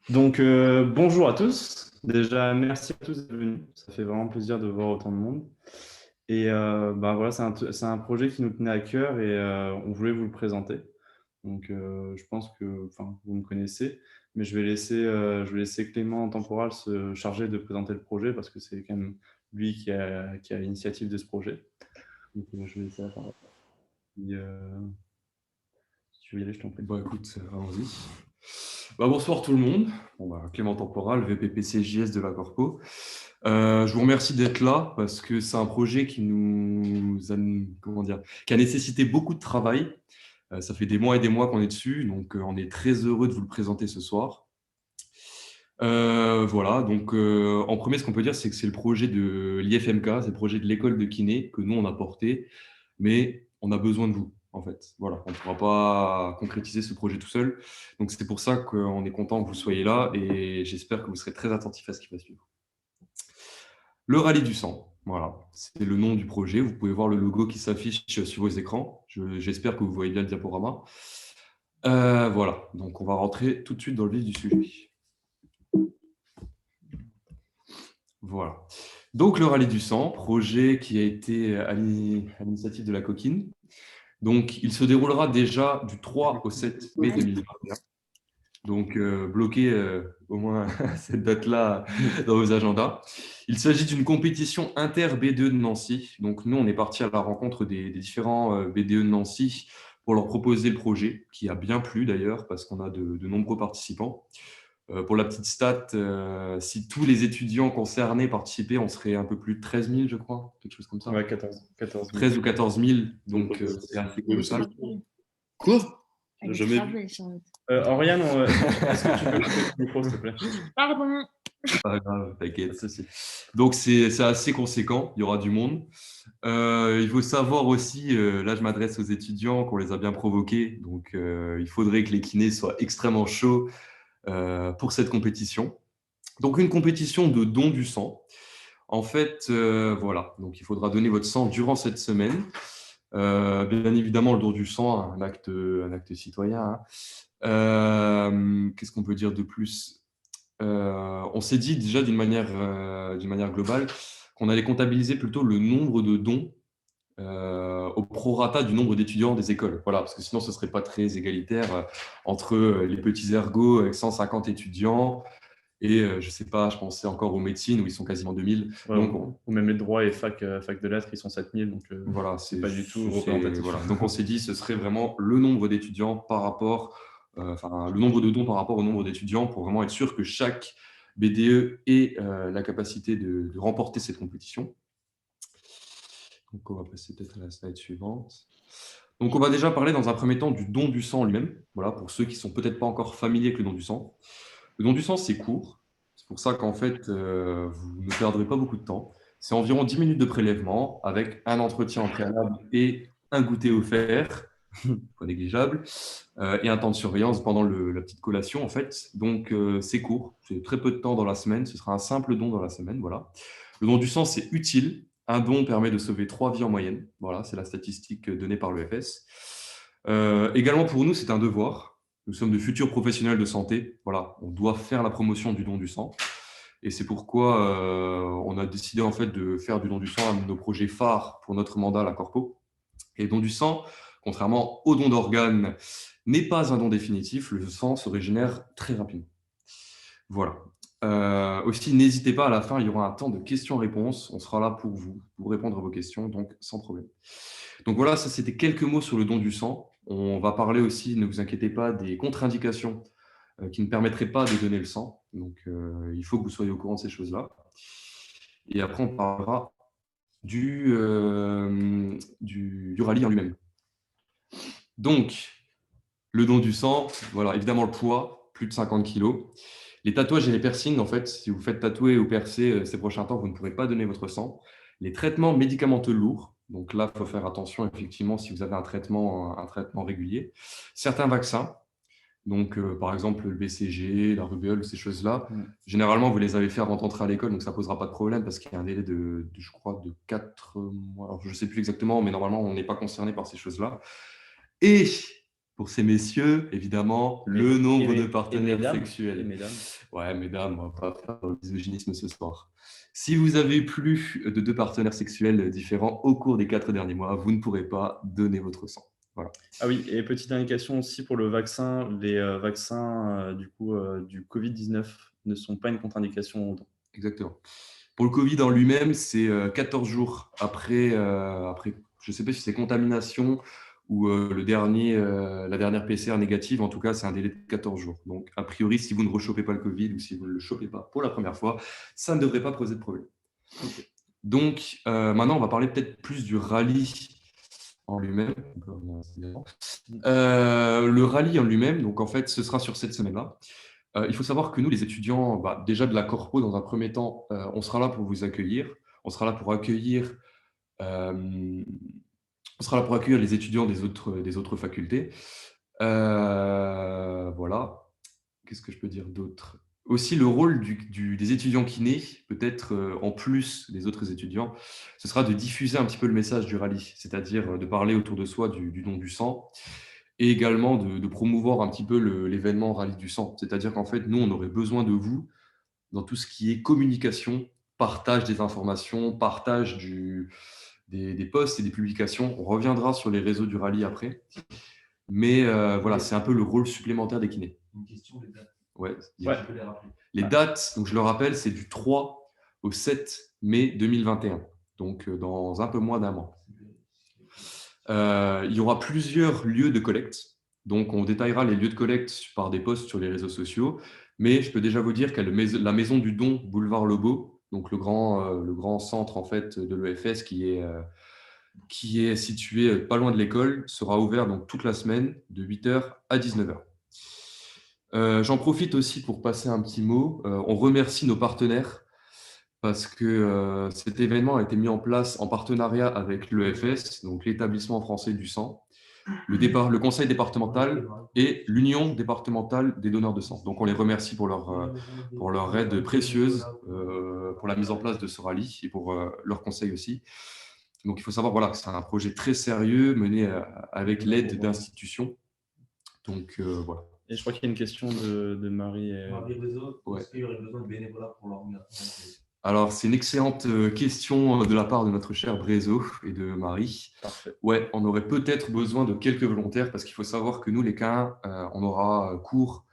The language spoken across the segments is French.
Donc, bonjour à tous. Déjà, merci à tous d'être venus. Ça fait vraiment plaisir de voir autant de monde. Et voilà, c'est un projet qui nous tenait à cœur et on voulait vous le présenter. Donc, je pense que, enfin, vous me connaissez, mais je vais laisser Clément Temporal se charger de présenter le projet parce que c'est quand même lui qui a l'initiative de ce projet. Donc, je vais laisser la parole. Si tu veux y aller, je t'en prie. Bah écoute, allons-y. Bonsoir tout le monde. Clément Temporal, VPPCJS de la Corpo. Je vous remercie d'être là parce que c'est un projet qui nous a, comment dire, qui a nécessité beaucoup de travail. Ça fait des mois et des mois qu'on est dessus, donc on est très heureux de vous le présenter ce soir. Voilà, donc en premier, ce qu'on peut dire, c'est que c'est le projet de l'IFMK, c'est le projet de l'école de kiné que nous on a porté, mais on a besoin de vous, en fait. Voilà, on ne pourra pas concrétiser ce projet tout seul. Donc c'est pour ça qu'on est content que vous soyez là et j'espère que vous serez très attentifs à ce qui va suivre. Le rallye du sang, voilà, c'est le nom du projet. Vous pouvez voir le logo qui s'affiche sur vos écrans. J'espère que vous voyez bien le diaporama. Voilà, donc on va rentrer tout de suite dans le vif du sujet. Voilà. Donc, le Rallye du Sang, projet qui a été à l'initiative de la Coquine. Donc, il se déroulera déjà du 3 au 7 mai 2021. Donc, bloquez au moins cette date-là dans vos agendas. Il s'agit d'une compétition inter-B2 de Nancy. Donc, nous, on est parti à la rencontre des différents BDE de Nancy pour leur proposer le projet, qui a bien plu d'ailleurs, parce qu'on a de nombreux participants. Pour la petite stat, si tous les étudiants concernés participaient, on serait un peu plus de 13 000, je crois, quelque chose comme ça. Ouais, 14 000. 13 ou 14 000, donc c'est assez colossal. Quoi? Je mets... Oriane, est-ce que tu peux couper ton micro, s'il te plaît? Pardon. Pas grave, Pas de t'inquiète. souci. Donc c'est assez conséquent, il y aura du monde. Il faut savoir aussi, là je m'adresse aux étudiants, qu'on les a bien provoqués, donc il faudrait que les kinés soient extrêmement chauds pour cette compétition. Donc une compétition de don du sang. En fait, voilà, donc il faudra donner votre sang durant cette semaine. Bien évidemment, le don du sang, un acte citoyen, hein. Qu'est-ce qu'on peut dire de plus? On s'est dit déjà d'une manière globale qu'on allait comptabiliser plutôt le nombre de dons au prorata du nombre d'étudiants des écoles. Voilà, parce que sinon, ce ne serait pas très égalitaire entre les petits ergots avec 150 étudiants et je ne sais pas, je pensais encore aux médecines où ils sont quasiment 2000. Ouais, Donc, ou même les droits et fac de lettres, ils sont 7000, donc voilà, c'est pas du tout représentatif. voilà. Donc on s'est dit ce serait vraiment le nombre d'étudiants par rapport, enfin le nombre de dons par rapport au nombre d'étudiants pour vraiment être sûr que chaque BDE ait la capacité de remporter cette compétition. Donc on va passer peut-être à la slide suivante. Donc on va déjà parler dans un premier temps du don du sang lui-même, voilà, pour ceux qui ne sont peut-être pas encore familiers avec le don du sang. Le don du sang, c'est court. C'est pour ça qu'en fait, vous ne perdrez pas beaucoup de temps. C'est environ 10 minutes de prélèvement avec un entretien en préalable et un goûter offert, pas négligeable, et un temps de surveillance pendant la petite collation, en fait. Donc, c'est court. C'est très peu de temps dans la semaine. Ce sera un simple don dans la semaine, voilà. Le don du sang, c'est utile. Un don permet de sauver 3 vies en moyenne. Voilà, c'est la statistique donnée par l'EFS. Également, pour nous, c'est un devoir. Nous sommes de futurs professionnels de santé. Voilà, on doit faire la promotion du don du sang. Et c'est pourquoi on a décidé en fait de faire du don du sang un de nos projets phares pour notre mandat à la Corpo. Et le don du sang, contrairement au don d'organes, n'est pas un don définitif. Le sang se régénère très rapidement. Voilà. Aussi, n'hésitez pas, à la fin, il y aura un temps de questions-réponses. On sera là pour vous, pour répondre à vos questions, donc sans problème. Donc voilà, ça c'était quelques mots sur le don du sang. On va parler aussi, ne vous inquiétez pas, des contre-indications qui ne permettraient pas de donner le sang. Donc il faut que vous soyez au courant de ces choses-là. Et après, on parlera du rallye en lui-même. Donc, le don du sang, voilà, évidemment le poids, plus de 50 kg. Les tatouages et les piercings, en fait, si vous faites tatouer ou percer ces prochains temps, vous ne pourrez pas donner votre sang. Les traitements médicamenteux lourds, donc là, il faut faire attention, effectivement, si vous avez un traitement régulier. Certains vaccins, donc par exemple le BCG, la rubéole, ces choses-là, généralement, vous les avez fait avant d'entrer à l'école, donc ça ne posera pas de problème parce qu'il y a un délai je crois, de 4 mois. Alors, je ne sais plus exactement, mais normalement, on n'est pas concerné par ces choses-là. Et Pour ces messieurs, évidemment, Et, le nombre de et partenaires mesdames, et sexuels. mesdames. Ouais, mesdames, on va pas faire le misogynisme ce soir. Si vous avez plus de 2 partenaires sexuels différents au cours des 4 derniers mois, vous ne pourrez pas donner votre sang. Voilà, Ah oui, et petite indication aussi pour le vaccin, les vaccins du Covid-19 ne sont pas une contre-indication au don. exactement. Pour le Covid en lui-même, c'est 14 jours après, je ne sais pas si c'est contamination ou la dernière PCR négative. En tout cas, c'est un délai de 14 jours. Donc, a priori, si vous ne rechopez pas le Covid ou si vous ne le chopez pas pour la première fois, ça ne devrait pas poser de problème. Ok. Donc, maintenant, on va parler peut-être plus du rallye en lui-même. Le rallye en lui-même, donc en fait, ce sera sur cette semaine-là. Il faut savoir que nous, les étudiants, déjà de la Corpo, dans un premier temps, on sera là pour vous accueillir. On sera là pour accueillir, euh, on sera là pour accueillir les étudiants des autres facultés. Voilà. Qu'est-ce que je peux dire d'autre? Aussi, le rôle des étudiants kinés, peut-être en plus des autres étudiants, ce sera de diffuser un petit peu le message du rallye, c'est-à-dire de parler autour de soi du don du sang et également de promouvoir un petit peu l'événement rallye du sang. C'est-à-dire qu'en fait, nous, on aurait besoin de vous dans tout ce qui est communication, partage des informations, partage des posts et des publications. On reviendra sur les réseaux du rallye après. Mais voilà, c'est un peu le rôle supplémentaire des kinés. Une question, les dates. Ouais, Ouais. je peux les rappeler. Les dates, donc je le rappelle, c'est du 3 au 7 mai 2021, donc dans un peu moins d'un mois. Il y aura plusieurs lieux de collecte. Donc, on détaillera les lieux de collecte par des posts sur les réseaux sociaux. Mais je peux déjà vous dire que la maison du don, boulevard Lobo, donc le grand centre en fait de l'EFS qui est situé pas loin de l'école, sera ouvert donc toute la semaine de 8h à 19h. J'en profite aussi pour passer un petit mot. On remercie nos partenaires parce que cet événement a été mis en place en partenariat avec l'EFS, donc l'Établissement français du sang, le conseil départemental et l'Union départementale des donneurs de sang. Donc on les remercie pour leur aide précieuse, pour la mise en place de ce rallye et pour leurs conseils aussi. Donc il faut savoir voilà, que c'est un projet très sérieux mené avec l'aide d'institutions. Donc voilà. Et je crois qu'il y a une question de Marie. Marie Réseau, Ouais. est-ce qu'il y aurait besoin de bénévolat pour l'organisation? Alors, c'est une excellente question de la part de notre cher Brézo et de Marie. Parfait. Ouais, on aurait peut-être besoin de quelques volontaires parce qu'il faut savoir que nous, les K1, on aura cours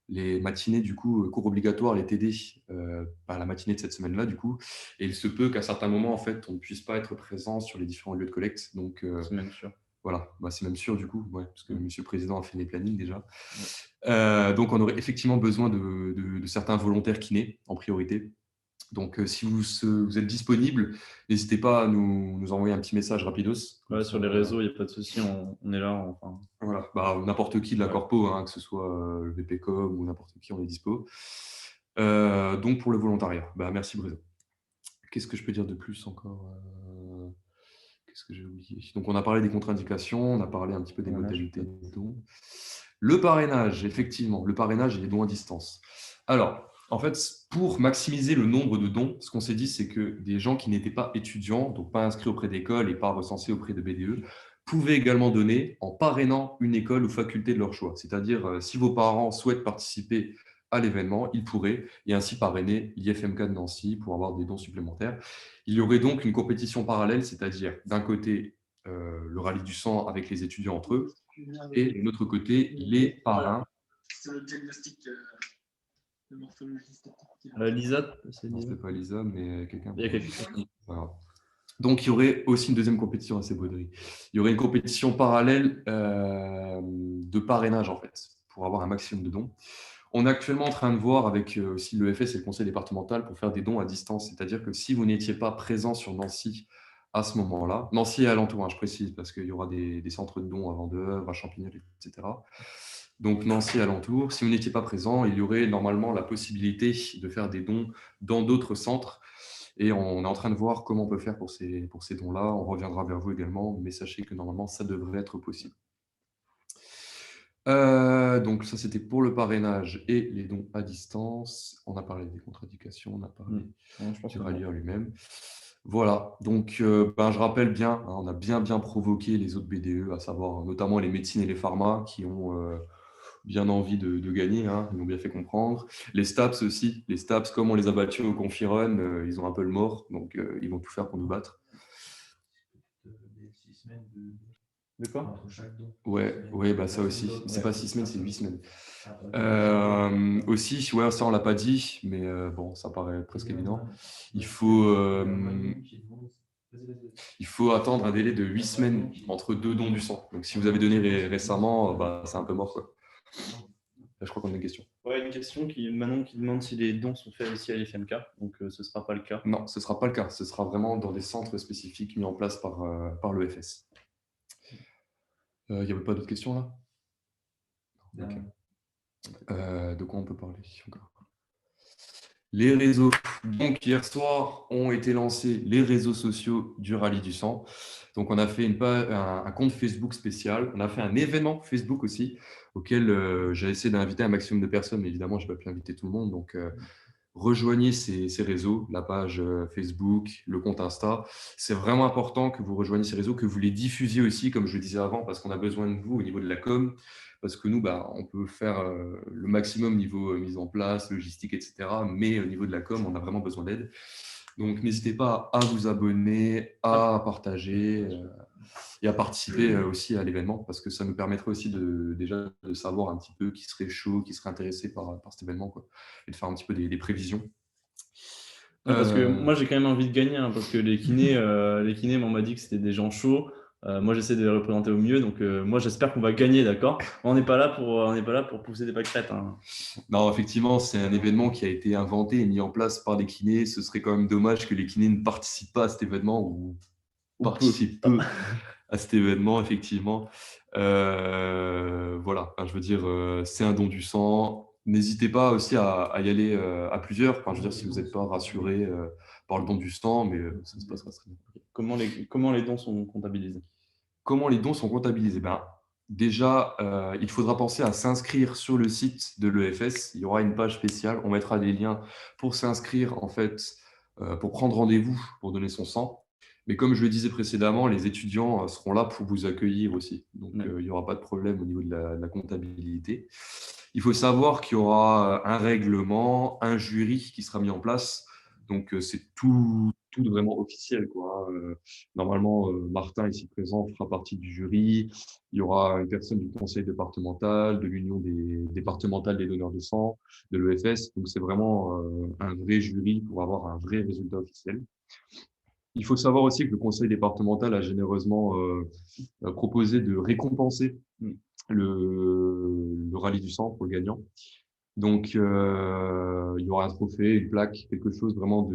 les matinées, du coup, cours obligatoires, les TD, la matinée de cette semaine-là, du coup. Et il se peut qu'à certains moments, en fait, on ne puisse pas être présent sur les différents lieux de collecte. Donc, c'est même sûr. Voilà, c'est même sûr, du coup, ouais, parce que Monsieur le Président a fait les plannings déjà. Ouais. Donc, on aurait effectivement besoin de certains volontaires kinés en priorité. Donc, si vous êtes disponible, n'hésitez pas à nous envoyer un petit message rapidos. Ouais, sur les réseaux, il n'y a pas de souci, on est là. Enfin. Voilà, n'importe qui de la Corpo, hein, que ce soit le VPCom ou n'importe qui, on est dispo. Donc, pour le volontariat, merci Brésil. Qu'est-ce que je peux dire de plus encore Qu'est-ce que j'ai oublié? Donc, on a parlé des contre-indications, on a parlé un petit peu des modalités des dons. Le parrainage, effectivement, le parrainage et les dons à distance. Alors, en fait, pour maximiser le nombre de dons, ce qu'on s'est dit, c'est que des gens qui n'étaient pas étudiants, donc pas inscrits auprès d'école et pas recensés auprès de BDE, pouvaient également donner en parrainant une école ou faculté de leur choix. C'est-à-dire, si vos parents souhaitent participer à l'événement, ils pourraient et ainsi parrainer l'IFMK de Nancy pour avoir des dons supplémentaires. Il y aurait donc une compétition parallèle, c'est-à-dire d'un côté le rallye du sang avec les étudiants entre eux et de l'autre côté les parrains. C'est le diagnostic de morphologie statistique. Lisa, Non, c'était pas Lisa, mais quelqu'un. Il y a quelqu'un. Voilà. Donc, il y aurait aussi une deuxième compétition à ces broderies. Il y aurait une compétition parallèle de parrainage, en fait, pour avoir un maximum de dons. On est actuellement en train de voir avec aussi l'EFS et le conseil départemental pour faire des dons à distance. C'est-à-dire que si vous n'étiez pas présent sur Nancy à ce moment-là, Nancy et alentour, je précise, parce qu'il y aura des centres de dons à Vendeuvre, à Champignol, etc. Donc Nancy et alentour, si vous n'étiez pas présent, il y aurait normalement la possibilité de faire des dons dans d'autres centres. Et on est en train de voir comment on peut faire pour ces dons-là. On reviendra vers vous également, mais sachez que normalement, ça devrait être possible. Donc ça, c'était pour le parrainage et les dons à distance. On a parlé des contre-indications, on a parlé du rallye lui-même. Voilà, donc je rappelle bien, hein, on a bien provoqué les autres BDE, à savoir notamment les médecines et les pharma qui ont bien envie de gagner, hein, ils l'ont bien fait comprendre. Les STAPS aussi, les STAPS, comme on les a battus au Confiron, ils ont un peu le mort, donc ils vont tout faire pour nous battre. Des 6 semaines De quoi? entre chaque don. Ouais, bah ça aussi. C'est Ouais. pas 6 semaines, c'est 8 semaines. Ah, Aussi, ouais, ça on l'a pas dit, mais bon, ça paraît presque évident. Il faut attendre un délai de 8 semaines entre deux dons du sang. Donc si vous avez donné récemment, bah, c'est un peu mort, quoi. Là, je crois qu'on a une question. Ouais, une question Manon qui demande si les dons sont faits aussi à l'IFMK, donc ce ne sera pas le cas. Non, ce ne sera pas le cas. Ce sera vraiment dans des centres spécifiques mis en place par l'EFS. Il n'y avait pas d'autres questions là? Ok. De quoi on peut parler encore? Les réseaux. Donc, hier soir ont été lancés les réseaux sociaux du Rallye du Sang. Donc, on a fait un compte Facebook spécial. On a fait un événement Facebook aussi, auquel j'ai essayé d'inviter un maximum de personnes. Mais évidemment, je n'ai pas pu inviter tout le monde. Donc, rejoignez ces réseaux, la page Facebook, le compte Insta. C'est vraiment important que vous rejoigniez ces réseaux, que vous les diffusiez aussi, comme je le disais avant, parce qu'on a besoin de vous au niveau de la com. Parce que nous, on peut faire le maximum niveau mise en place, logistique, etc. Mais au niveau de la com, on a vraiment besoin d'aide. Donc, n'hésitez pas à vous abonner, à partager et à participer aussi à l'événement, parce que ça nous permettrait aussi déjà de savoir un petit peu qui serait chaud, qui serait intéressé par cet événement, quoi, et de faire un petit peu des prévisions. Ouais, parce que moi, j'ai quand même envie de gagner, hein, parce que les kinés, on m'a dit que c'était des gens chauds. Moi, j'essaie de les représenter au mieux, donc moi, j'espère qu'on va gagner, d'accord? On n'est pas là pour pousser des pâquerettes, hein. Non, effectivement, c'est un événement qui a été inventé et mis en place par les kinés. Ce serait quand même dommage que les kinés ne participent pas à cet événement ou participent peu à cet événement, effectivement. Voilà, je veux dire, c'est un don du sang. N'hésitez pas aussi à y aller à plusieurs. Je veux dire, si vous n'êtes pas rassuré par le don du sang, mais ça se passera très bien. Comment les dons sont comptabilisés? Comment les dons sont comptabilisés? Déjà, il faudra penser à s'inscrire sur le site de l'EFS. Il y aura une page spéciale. On mettra des liens pour s'inscrire, en fait, pour prendre rendez-vous pour donner son sang. Mais comme je le disais précédemment, les étudiants seront là pour vous accueillir aussi. Donc, il n'y aura pas de problème au niveau de la comptabilité. Il faut savoir qu'il y aura un règlement, un jury qui sera mis en place. Donc, c'est tout vraiment officiel, quoi. Normalement, Martin, ici présent, fera partie du jury. Il y aura une personne du conseil départemental, de l'union départementale des donneurs de sang, de l'EFS. Donc, c'est vraiment un vrai jury pour avoir un vrai résultat officiel. Il faut savoir aussi que le conseil départemental a généreusement proposé de récompenser le rallye du sang pour le gagnant. Donc, il y aura un trophée, une plaque, quelque chose vraiment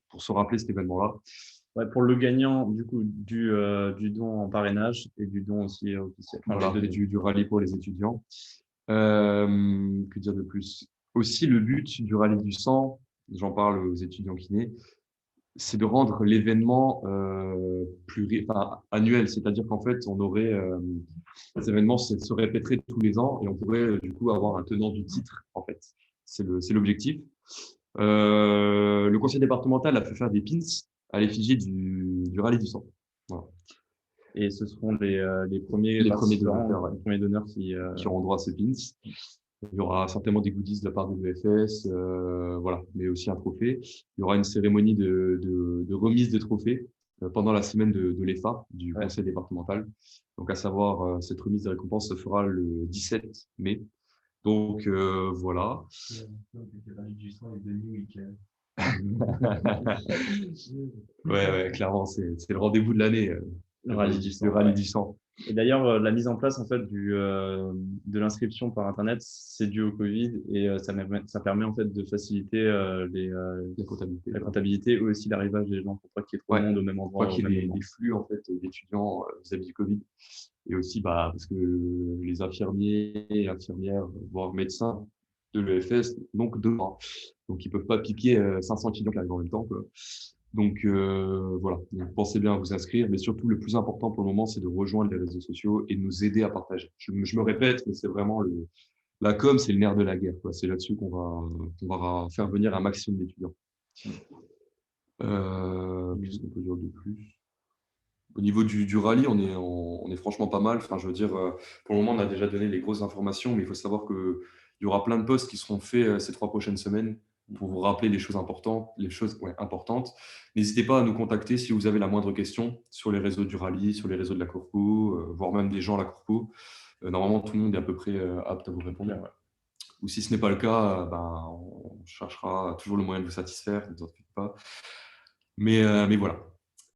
pour se rappeler cet événement-là. Ouais, pour le gagnant du coup du don en parrainage et du don aussi officiel. Enfin, Voilà, et du rallye pour les étudiants. Que dire de plus? Aussi, le but du rallye du sang, j'en parle aux étudiants kinés, c'est de rendre l'événement annuel. C'est-à-dire qu'en fait, on aurait ces événements se répéteraient tous les ans et on pourrait du coup avoir un tenant du titre, en fait. C'est l'objectif. Le conseil départemental a fait faire des pins à l'effigie du rallye du sang. Voilà. Et ce seront les premiers donateurs, les premiers donneurs qui auront droit à ces pins. Il y aura certainement des goodies de la part de l'EFS, voilà, mais aussi un trophée. Il y aura une cérémonie de remise de trophées pendant la semaine de l'EFA, du conseil départemental. Donc, à savoir, cette remise de récompense se fera le 17 mai. Donc, voilà. Ouais, clairement, c'est le rendez-vous de l'année, le rallye du sang. le rallye du sang. Et d'ailleurs, la mise en place en fait de l'inscription par internet, c'est dû au Covid et ça permet en fait de faciliter la comptabilité ou aussi l'arrivage des gens pour pas qu'il y ait trop de monde au même endroit. Pour qu'il y ait des flux en fait d'étudiants vis-à-vis du Covid. Et aussi parce que les infirmiers et infirmières, voire médecins de l'EFS, donc ils peuvent pas piquer 500 étudiants qui arrivent en même temps, quoi. Donc voilà, donc, pensez bien à vous inscrire, mais surtout le plus important pour le moment, c'est de rejoindre les réseaux sociaux et de nous aider à partager. Je me répète, mais c'est vraiment la com, c'est le nerf de la guerre, quoi. C'est là-dessus qu'on va faire venir un maximum d'étudiants. Qu'est-ce qu'on peut dire de plus? Au niveau du rallye, on est franchement pas mal. Enfin, je veux dire, pour le moment, on a déjà donné les grosses informations, mais il faut savoir qu'il y aura plein de posts qui seront faits ces 3 prochaines semaines pour vous rappeler les choses importantes, importantes. N'hésitez pas à nous contacter si vous avez la moindre question sur les réseaux du rallye, sur les réseaux de la Corpo, voire même des gens à la Corpo. Normalement, tout le monde est à peu près apte à vous répondre. Ouais. Ou si ce n'est pas le cas, on cherchera toujours le moyen de vous satisfaire, ne vous en faites pas. Mais voilà.